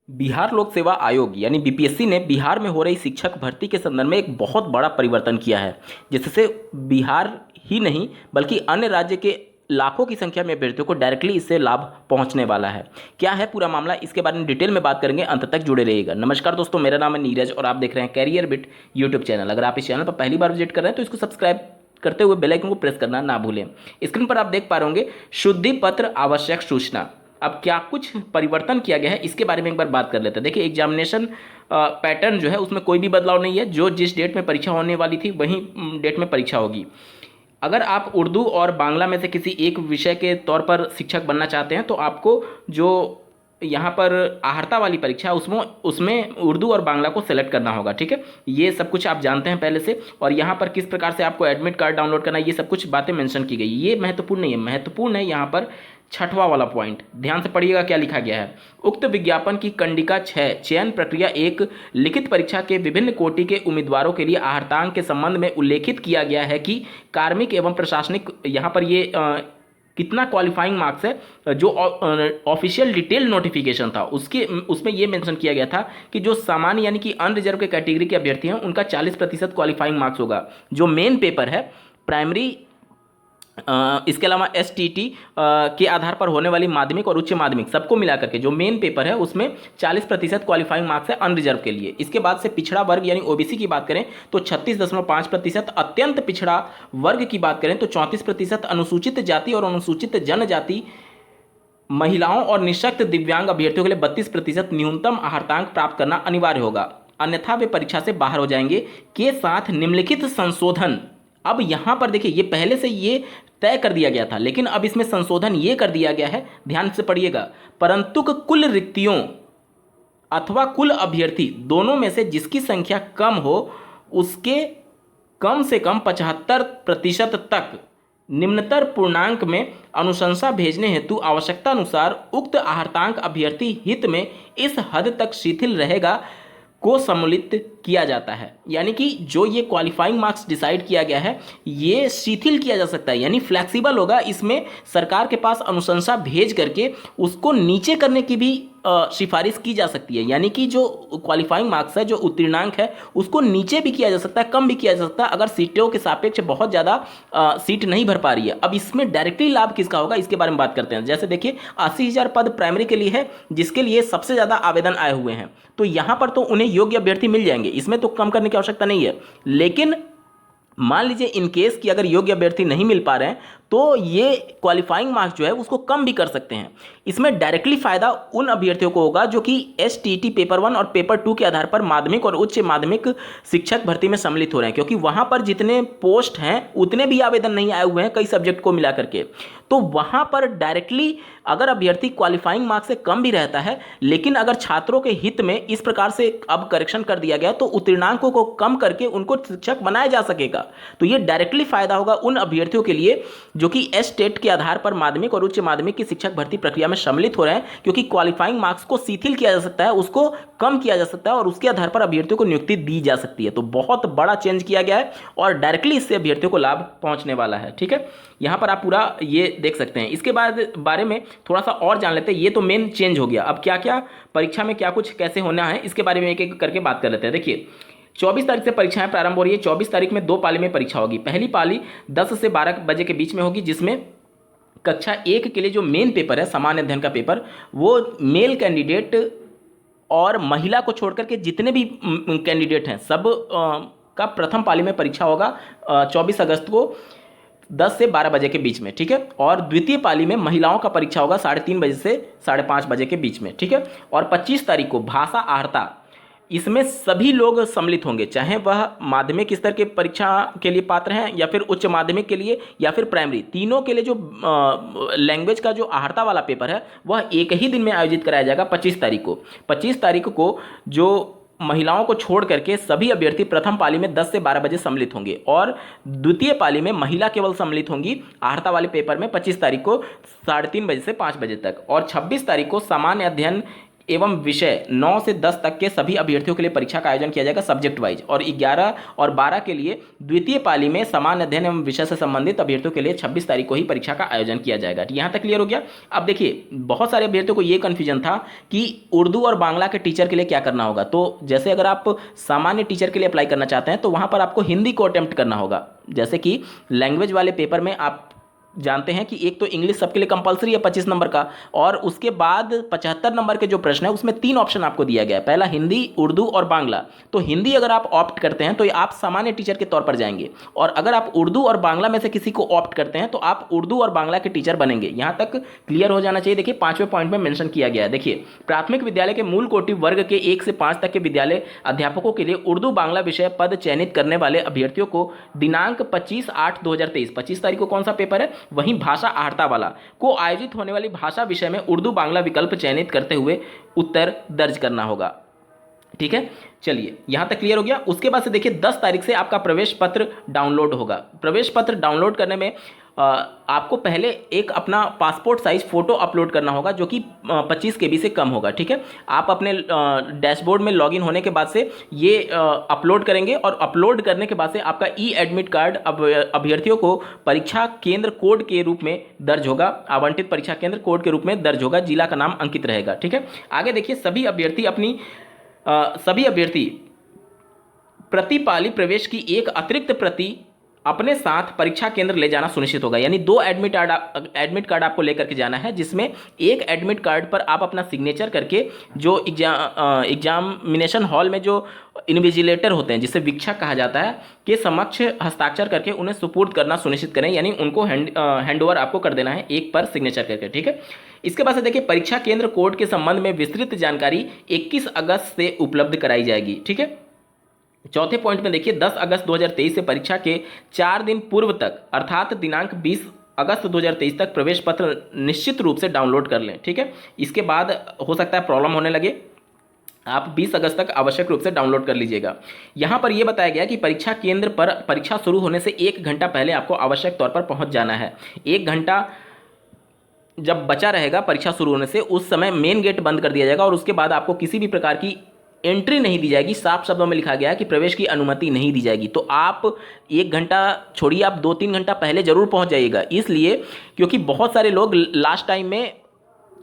बिहार लोक सेवा आयोग यानी बीपीएससी ने बिहार में हो रही शिक्षक भर्ती के संदर्भ में एक बहुत बड़ा परिवर्तन किया है, जिससे बिहार ही नहीं बल्कि अन्य राज्य के लाखों की संख्या में अभ्यर्थियों को डायरेक्टली इससे लाभ पहुंचने वाला है। क्या है पूरा मामला, इसके बारे में डिटेल में बात करेंगे, अंत तक जुड़े रहिएगा। नमस्कार दोस्तों, मेरा नाम है नीरज और आप देख रहे हैं कैरियर बिट यूट्यूब चैनल। अगर आप इस चैनल पर पहली बार विजिट कर रहे हैं तो इसको सब्सक्राइब करते हुए बेल आइकन को प्रेस करना ना भूलें। स्क्रीन पर आप देख पा रहे होंगे शुद्धि पत्र आवश्यक सूचना। अब क्या कुछ परिवर्तन किया गया है इसके बारे में एक बार बात कर लेते हैं। देखिए, एग्जामिनेशन पैटर्न जो है उसमें कोई भी बदलाव नहीं है। जो जिस डेट में परीक्षा होने वाली थी वही डेट में परीक्षा होगी। अगर आप उर्दू और बांग्ला में से किसी एक विषय के तौर पर शिक्षक बनना चाहते हैं तो आपको जो यहाँ पर आहर्ता वाली परीक्षा उसमें उसमें उर्दू और बांग्ला को सेलेक्ट करना होगा। ठीक है, ये सब कुछ आप जानते हैं पहले से। और यहाँ पर किस प्रकार से आपको एडमिट कार्ड डाउनलोड करना है, ये सब कुछ बातें मेंशन की गई। ये महत्वपूर्ण नहीं है, महत्वपूर्ण है यहाँ पर छठवां वाला पॉइंट। ध्यान से पढ़िएगा क्या लिखा गया है। उक्त विज्ञापन की कंडिका 6 चयन प्रक्रिया 1 लिखित परीक्षा के विभिन्न कोटि के उम्मीदवारों के लिए आहर्तांक के संबंध में उल्लेखित किया गया है कि कार्मिक एवं प्रशासनिक, यहाँ पर ये कितना क्वालिफाइंग मार्क्स है, जो ऑफिशियल डिटेल नोटिफिकेशन था उसमें ये मेंशन किया गया था कि जो सामान्य यानी कि अनरिजर्व के कैटेगरी के अभ्यर्थी हैं उनका 40% क्वालिफाइंग मार्क्स होगा। जो मेन पेपर है प्राइमरी, इसके अलावा एसटीटी के आधार पर होने वाली माध्यमिक और उच्च माध्यमिक सबको मिलाकर के जो मेन पेपर है उसमें 40% क्वालिफाइंग मार्क्स है अनरिजर्व के लिए। इसके बाद से पिछड़ा वर्ग यानी ओबीसी की बात करें तो 36.5%, अत्यंत पिछड़ा वर्ग की बात करें तो 34%, अनुसूचित जाति और अनुसूचित जनजाति महिलाओं और निःशक्त दिव्यांग अभ्यर्थियों के लिए 32% न्यूनतम आहर्तांक प्राप्त करना अनिवार्य होगा, अन्यथा वे परीक्षा से बाहर हो जाएंगे। के साथ निम्नलिखित संशोधन। अब यहां पर देखिए, ये पहले से ये तय कर दिया गया था लेकिन अब इसमें संशोधन ये कर दिया गया है, ध्यान से पढ़िएगा। परंतु कुल रिक्तियों अथवा कुल अभ्यर्थी दोनों में से जिसकी संख्या कम हो उसके कम से कम 75% तक निम्नतर पूर्णांक में अनुशंसा भेजने हेतु आवश्यकता अनुसार उक्त आहर्तांक अभ्यर्थी हित में इस हद तक शिथिल रहेगा को सम्मिलित किया जाता है। यानी कि जो ये क्वालिफाइंग मार्क्स डिसाइड किया गया है ये शिथिल किया जा सकता है, यानी फ्लैक्सिबल होगा। इसमें सरकार के पास अनुशंसा भेज करके उसको नीचे करने की भी सिफारिश की जा सकती है। यानी कि जो क्वालिफाइंग मार्क्स है, जो उत्तीर्णांक है, उसको नीचे भी किया जा सकता है, कम भी किया जा सकता है अगर सीटों के सापेक्ष बहुत ज़्यादा सीट नहीं भर पा रही है। अब इसमें डायरेक्टली लाभ किसका होगा इसके बारे में बात करते हैं। जैसे देखिए, 80,000 पद प्राइमरी के लिए है जिसके लिए सबसे ज़्यादा आवेदन आए हुए हैं, तो यहाँ पर तो उन्हें योग्य अभ्यर्थी मिल जाएंगे, इसमें तो कम करने की आवश्यकता नहीं है। लेकिन मान लीजिए इन केस कि अगर योग्य अभ्यर्थी नहीं मिल पा रहे हैं तो ये क्वालिफाइंग मार्क्स जो है उसको कम भी कर सकते हैं। इसमें डायरेक्टली फायदा उन अभ्यर्थियों को होगा जो कि एसटीटी पेपर 1 और पेपर 2 के आधार पर माध्यमिक और उच्च माध्यमिक शिक्षक भर्ती में सम्मिलित हो रहे हैं, क्योंकि वहां पर जितने पोस्ट हैं उतने भी आवेदन नहीं आए हुए हैं कई सब्जेक्ट को मिला करके। तो वहां पर डायरेक्टली अगर अभ्यर्थी क्वालिफाइंग मार्क्स से कम भी रहता है, लेकिन अगर छात्रों के हित में इस प्रकार से अब करेक्शन कर दिया गया तो उत्तीर्णांकों को कम करके उनको शिक्षक बनाया जा सकेगा। तो ये डायरेक्टली फायदा होगा उन अभ्यर्थियों के लिए जो कि एस टेट के आधार पर माध्यमिक और उच्च माध्यमिक की शिक्षक भर्ती प्रक्रिया में सम्मिलित हो रहे हैं, क्योंकि क्वालिफाइंग मार्क्स को शिथिल किया जा सकता है, उसको कम किया जा सकता है और उसके आधार पर अभ्यर्थियों को नियुक्ति दी जा सकती है। तो बहुत बड़ा चेंज किया गया है और डायरेक्टली इससे अभ्यर्थियों को लाभ पहुंचने वाला है। ठीक है, यहां पर आप पूरा ये देख सकते हैं। इसके बाद बारे में थोड़ा सा और जान लेते हैं। ये तो मेन चेंज हो गया। अब क्या क्या परीक्षा में क्या कुछ कैसे होना है इसके बारे में एक एक करके बात कर लेते हैं। देखिए, 24 तारीख से परीक्षाएं प्रारंभ हो रही है। 24 तारीख में 2 पाली में परीक्षा होगी। पहली पाली 10 से 12 बजे के बीच में होगी, जिसमें कक्षा 1 के लिए जो मेन पेपर है, सामान्य अध्ययन का पेपर, वो मेल कैंडिडेट और महिला को छोड़कर के जितने भी कैंडिडेट हैं सब का प्रथम पाली में परीक्षा होगा 24 अगस्त को 10 से 12 बजे के बीच में। ठीक है, और द्वितीय पाली में महिलाओं का परीक्षा होगा 3:30 बजे से 5:30 बजे के बीच में। ठीक है, और 25 तारीख को भाषा आहर्ता, इसमें सभी लोग सम्मिलित होंगे, चाहे वह माध्यमिक स्तर के परीक्षा के लिए पात्र हैं या फिर उच्च माध्यमिक के लिए या फिर प्राइमरी, तीनों के लिए जो लैंग्वेज का जो आहर्ता वाला पेपर है वह एक ही दिन में आयोजित कराया जाएगा 25 तारीख को। 25 तारीख को जो महिलाओं को छोड़ करके सभी अभ्यर्थी प्रथम पाली में 10 से 12 बजे सम्मिलित होंगे और द्वितीय पाली में महिला केवल सम्मिलित होंगी आहर्ता वाले पेपर में 25 तारीख को 3:30 बजे से 5 बजे तक। और 26 तारीख को सामान्य अध्ययन एवं विषय 9 से 10 तक के सभी अभ्यर्थियों के लिए परीक्षा का आयोजन किया जाएगा सब्जेक्ट वाइज, और 11 और 12 के लिए द्वितीय पाली में समान अध्ययन एवं विषय से संबंधित अभ्यर्थियों के लिए 26 तारीख को ही परीक्षा का आयोजन किया जाएगा। यहाँ तक क्लियर हो गया। अब देखिए बहुत सारे अभ्यर्थियों को ये कन्फ्यूजन था कि उर्दू और बांग्ला के टीचर के लिए क्या करना होगा। तो जैसे अगर आप सामान्य टीचर के लिए अप्लाई करना चाहते हैं तो वहाँ पर आपको हिंदी को अटेम्प्ट करना होगा। जैसे कि लैंग्वेज वाले पेपर में आप जानते हैं कि एक तो इंग्लिश सबके लिए कंपलसरी है 25 नंबर का, और उसके बाद 75 नंबर के जो प्रश्न है उसमें 3 ऑप्शन आपको दिया गया है, पहला हिंदी, उर्दू और बांग्ला। तो हिंदी अगर आप ऑप्ट करते हैं तो आप सामान्य टीचर के तौर पर जाएंगे, और अगर आप उर्दू और बांग्ला में से किसी को ऑप्ट करते हैं तो आप उर्दू और बांग्ला के टीचर बनेंगे। यहाँ तक क्लियर हो जाना चाहिए। देखिए 5वें पॉइंट में मेंशन किया गया है। देखिए प्राथमिक विद्यालय के मूल कोटि वर्ग के 1 से 5 तक के विद्यालय अध्यापकों के लिए उर्दू बांग्ला विषय पद चयनित करने वाले अभ्यर्थियों को दिनांक 25/8/2023 25 तारीख को कौन सा पेपर है, वहीं भाषा आहर्ता वाला को आयोजित होने वाली भाषा विषय में उर्दू बांग्ला विकल्प चयनित करते हुए उत्तर दर्ज करना होगा। ठीक है, चलिए यहाँ तक क्लियर हो गया। उसके बाद से देखिए 10 तारीख से आपका प्रवेश पत्र डाउनलोड होगा। प्रवेश पत्र डाउनलोड करने में आपको पहले एक अपना पासपोर्ट साइज फोटो अपलोड करना होगा जो कि 25 KB से कम होगा। ठीक है, आप अपने डैशबोर्ड में लॉगिन होने के बाद से ये अपलोड करेंगे, और अपलोड करने के बाद से आपका ई एडमिट कार्ड अभ्यर्थियों को परीक्षा केंद्र कोड के रूप में दर्ज होगा, आवंटित परीक्षा केंद्र कोड के रूप में दर्ज होगा, जिला का नाम अंकित रहेगा। ठीक है, आगे देखिए सभी अभ्यर्थी प्रति पाली प्रवेश की एक अतिरिक्त प्रति अपने साथ परीक्षा केंद्र ले जाना सुनिश्चित होगा। यानी 2 एडमिट कार्ड आपको लेकर के जाना है, जिसमें एक एडमिट कार्ड पर आप अपना सिग्नेचर करके जो एग्जामिनेशन हॉल में जो इन्विजिलेटर होते हैं, जिसे वीक्षक कहा जाता है, के समक्ष हस्ताक्षर करके उन्हें सुपुर्द करना सुनिश्चित करें। यानी उनको हैंड ओवर आपको कर देना है एक पर सिग्नेचर करके। ठीक है, इसके बाद से देखिए परीक्षा केंद्र कोड के संबंध में विस्तृत जानकारी 21 अगस्त से उपलब्ध कराई जाएगी। ठीक है, चौथे पॉइंट में देखिए 10 अगस्त 2023 से परीक्षा के 4 दिन पूर्व तक अर्थात दिनांक 20 अगस्त 2023 तक प्रवेश पत्र निश्चित रूप से डाउनलोड कर लें। ठीक है, इसके बाद हो सकता है प्रॉब्लम होने लगे, आप 20 अगस्त तक आवश्यक रूप से डाउनलोड कर लीजिएगा। यहाँ पर यह बताया गया कि परीक्षा केंद्र पर परीक्षा शुरू होने से 1 घंटा पहले आपको आवश्यक तौर पर पहुँच जाना है। 1 घंटा जब बचा रहेगा परीक्षा शुरू होने से, उस समय मेन गेट बंद कर दिया जाएगा और उसके बाद आपको किसी भी प्रकार की एंट्री नहीं दी जाएगी। साफ शब्दों में लिखा गया है कि प्रवेश की अनुमति नहीं दी जाएगी। तो आप 1 घंटा छोड़िए, आप 2-3 घंटा पहले जरूर पहुंच जाइएगा, इसलिए क्योंकि बहुत सारे लोग लास्ट टाइम में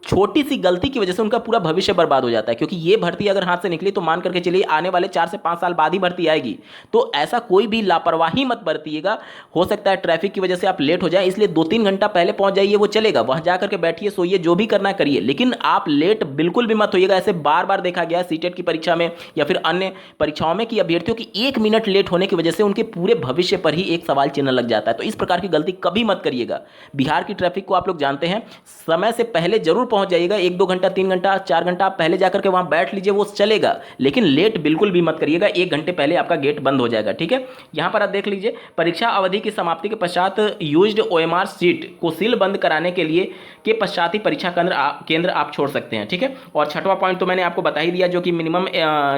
छोटी सी गलती की वजह से उनका पूरा भविष्य बर्बाद हो जाता है। क्योंकि ये भर्ती अगर हाथ से निकली तो मान करके चलिए आने वाले 4 से 5 साल बाद ही भर्ती आएगी। तो ऐसा कोई भी लापरवाही मत बरतिएगा। हो सकता है ट्रैफिक की वजह से आप लेट हो जाए, इसलिए 2-3 घंटा पहले पहुंच जाइए, वो चलेगा। वहां जाकर के बैठिए, सोइए, जो भी करना है करिए, लेकिन आप लेट बिल्कुल भी मत होइएगा। ऐसे बार बार देखा गया है सीटेट की परीक्षा में या फिर अन्य परीक्षाओं में कि अभ्यर्थियों की 1 मिनट लेट होने की वजह से उनके पूरे भविष्य पर ही एक सवाल चिन्ह लग जाता है। तो इस प्रकार की गलती कभी मत करिएगा। बिहार की ट्रैफिक को आप लोग जानते हैं, समय से पहले जरूर पहुंच जाइएगा। 1-2 घंटा, 3 घंटा, 4 घंटा आप पहले जाकर के वहां बैठ लीजिए, वो चलेगा, लेकिन लेट बिल्कुल भी मत करिएगा। 1 घंटे पहले आपका गेट बंद हो जाएगा। ठीक है, यहां पर आप देख लीजिए परीक्षा अवधि की समाप्ति के पश्चात यूज्ड OMR सीट को सील बंद कराने के लिए के पश्चात ही परीक्षा केंद्र आप छोड़ सकते हैं। ठीक है, और 6वां पॉइंट तो मैंने आपको बता ही दिया, जो कि मिनिमम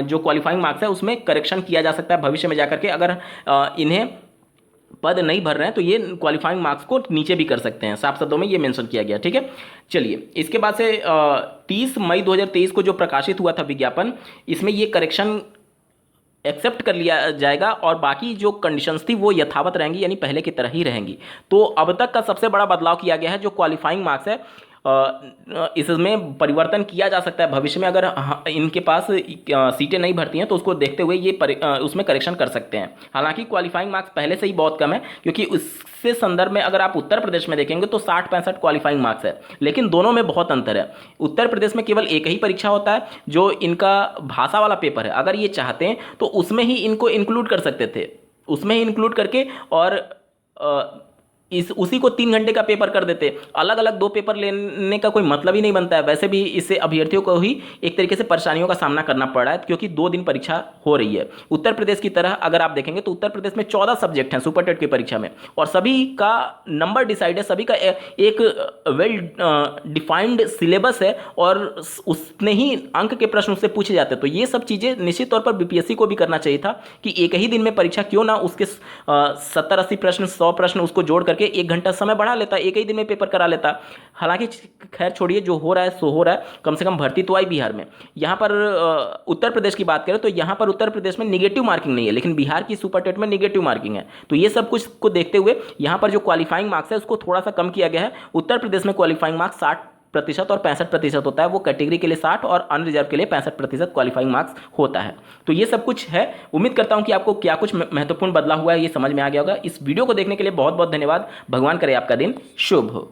जो क्वालिफाइंग मार्क्स है उसमें करेक्शन किया जा सकता है भविष्य में जाकर के। अगर इन्हें पद नहीं भर रहे हैं तो ये क्वालिफाइंग मार्क्स को नीचे भी कर सकते हैं। साफ शब्दों में ये मेंशन किया गया। ठीक है, चलिए इसके बाद से 30 मई 2023 को जो प्रकाशित हुआ था विज्ञापन, इसमें ये करेक्शन एक्सेप्ट कर लिया जाएगा और बाकी जो कंडीशंस थी वो यथावत रहेंगी, यानी पहले की तरह ही रहेंगी। तो अब तक का सबसे बड़ा बदलाव किया गया है, जो क्वालिफाइंग मार्क्स है इसमें परिवर्तन किया जा सकता है भविष्य में। अगर इनके पास सीटें नहीं भरती हैं तो उसको देखते हुए ये उसमें करेक्शन कर सकते हैं। हालांकि क्वालिफाइंग मार्क्स पहले से ही बहुत कम है, क्योंकि उससे संदर्भ में अगर आप उत्तर प्रदेश में देखेंगे तो 60-65 क्वालिफाइंग मार्क्स है, लेकिन दोनों में बहुत अंतर है। उत्तर प्रदेश में केवल एक ही परीक्षा होता है जो इनका भाषा वाला पेपर है। अगर ये चाहते हैं तो उसमें ही इनको इंक्लूड कर सकते थे, उसमें ही इंक्लूड करके और उसी को 3 घंटे का पेपर कर देते। अलग अलग 2 पेपर लेने का कोई मतलब ही नहीं बनता है। वैसे भी इससे अभ्यर्थियों को ही एक तरीके से परेशानियों का सामना करना पड़ रहा है, क्योंकि 2 दिन परीक्षा हो रही है। उत्तर प्रदेश की तरह अगर आप देखेंगे तो उत्तर प्रदेश में 14 सब्जेक्ट हैं सुपर टेट की परीक्षा में, और सभी का नंबर डिसाइड है, सभी का एक वेल डिफाइंड सिलेबस है और उसने ही अंक के प्रश्न उससे पूछे जाते हैं। तो ये सब चीज़ें निश्चित तौर पर बीपीएससी को भी करना चाहिए था कि एक ही दिन में परीक्षा क्यों ना उसके 70-80 प्रश्न, 100 प्रश्न उसको जोड़ करके करके 1 घंटा समय बढ़ा लेता, एक ही दिन में पेपर करा लेता। हालांकि खैर छोड़िए, जो हो रहा है सो हो रहा है, कम से कम भर्ती तो आई बिहार में। यहाँ पर उत्तर प्रदेश की बात करें तो यहाँ पर उत्तर प्रदेश में निगेटिव मार्किंग नहीं है, लेकिन बिहार की सुपर टेट में निगेटिव मार्किंग है। तो ये सब कुछ को देखते हुए यहाँ पर जो क्वालिफाइंग मार्क्स है उसको थोड़ा सा कम किया गया है। उत्तर प्रदेश में क्वालिफाइंग मार्क्स 60% और 65% होता है, वो कैटेगरी के लिए 60 और अनरिजर्व के लिए 65% क्वालिफाइंग मार्क्स होता है। तो ये सब कुछ है। उम्मीद करता हूँ कि आपको क्या कुछ महत्वपूर्ण बदलाव हुआ है ये समझ में आ गया होगा। इस वीडियो को देखने के लिए बहुत बहुत धन्यवाद। भगवान करे आपका दिन शुभ हो।